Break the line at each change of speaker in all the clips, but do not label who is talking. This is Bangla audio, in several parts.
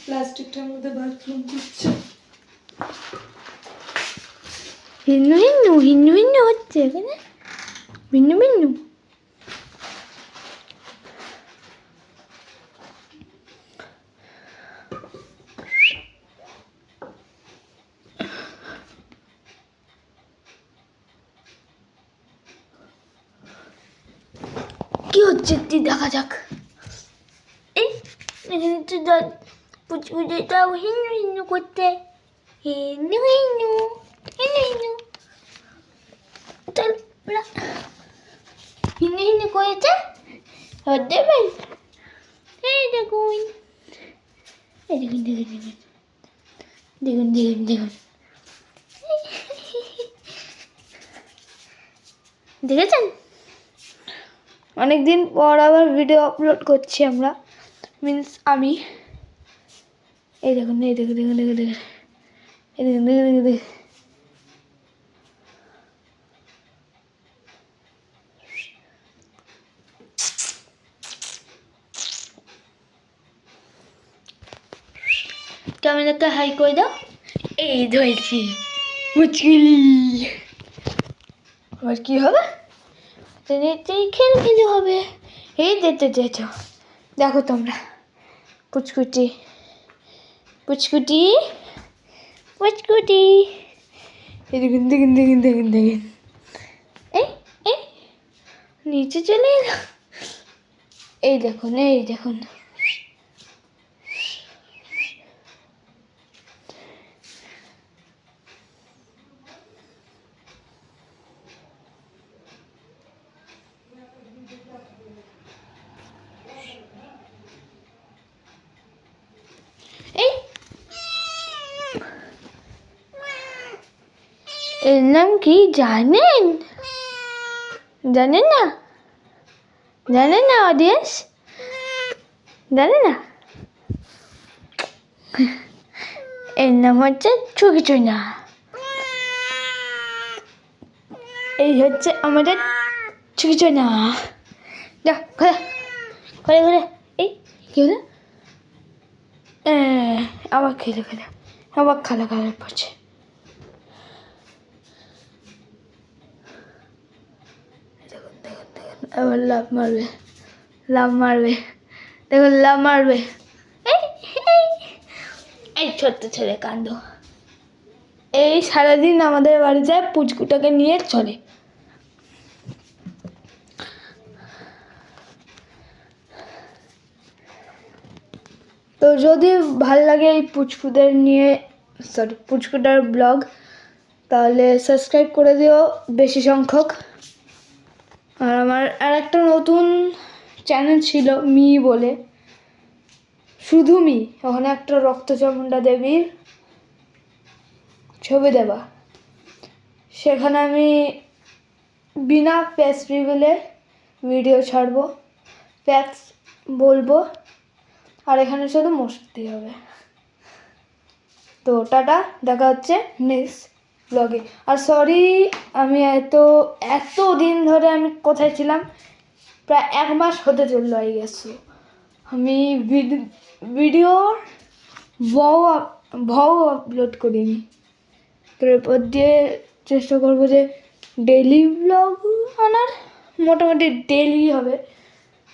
প্লাস্টিকটার মধ্যে বাথরুম করছে।
ভিন্ন ভিন্ন ভিন্ন ভিন্ন হচ্ছে এখানে, ভিন্ন ভিন্ন। কি হচ্ছে একটু দেখা যাক। এই এখানে তো পুচকুটাও হিন্দু হিন্দু করতে, হিন্দু হিন্দু হিন্দু হিন্দু হিন্দু হিন্দু করেছে দেবেন। এই দেখুন, এই দেখুন দেখুন দেখুন দেখুন দেখুন দেখেছেন? অনেকদিন পর আবার ভিডিও আপলোড করছি আমরা, মিন্স আমি। এই দেখুন, এই দেখুন দেখুন দেখুন দেখুন, এই দেখুন দেখুন দেখুন দেখুন। ক্যামেরাটা হাই করে দাও। এই ধরেছি মুচকিলি। আবার কি হবে? খেলে হবে। এই যেতে দেখো তোমরা, পুচকুটি পুচকুটি পুচকুটি। এই দেখুন দেখুন দেখুন দেখুন দেখুন, এই এই নিচে চলে এলো। এই দেখুন, এই দেখুন। এর নাম কি জানেন? জানেন না? জানেন না অডিয়েন্স? জানেন না? এর নাম হচ্ছে ছুকিচুনা। এই হচ্ছে আমাদের ছুকিচুনা। যা ঘরে ঘরে ঘরে। এই কি হলো? আবার খেলে আবার খালা পড়ছে। আবার লাভ মারবে দেখুন, লাভ মারবে। এই ছোট্ট ছেলে কাণ্ড। এই সারাদিন আমাদের বাড়িতে পুচকুটাকে নিয়ে চলে। তো যদি ভালো লাগে এই পুচকুটার ব্লগ, তাহলে সাবস্ক্রাইব করে দিও বেশি সংখ্যক। আর আমার আরেকটা নতুন চ্যানেল ছিল মি বলে, শুধু মি। ওখানে একটা রক্তচামুণ্ডা দেবীর ছবি দেওয়া, সেখানে আমি বিনা ফেস রিভিলে ভিডিও ছাড়বো, ফ্যাক্টস বলবো, আর এখানে শুধু মস্তি হবে। তো টাটা, দেখা হচ্ছে নেক্সট ব্লগে। আর সরি, আমি এত দিন ধরে আমি কোথায় ছিলাম, প্রায় 1 মাস হতে চললো আই গেস। আমি ভিডিওর ভাও আপলোড করিনি। তো এরপর দিয়ে চেষ্টা করবো যে ডেইলি ব্লগ আনার, মোটামুটি ডেইলি হবে।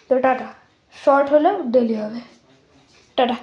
তো টাটা, শর্ট হলেও ডেইলি হবে। টাটা।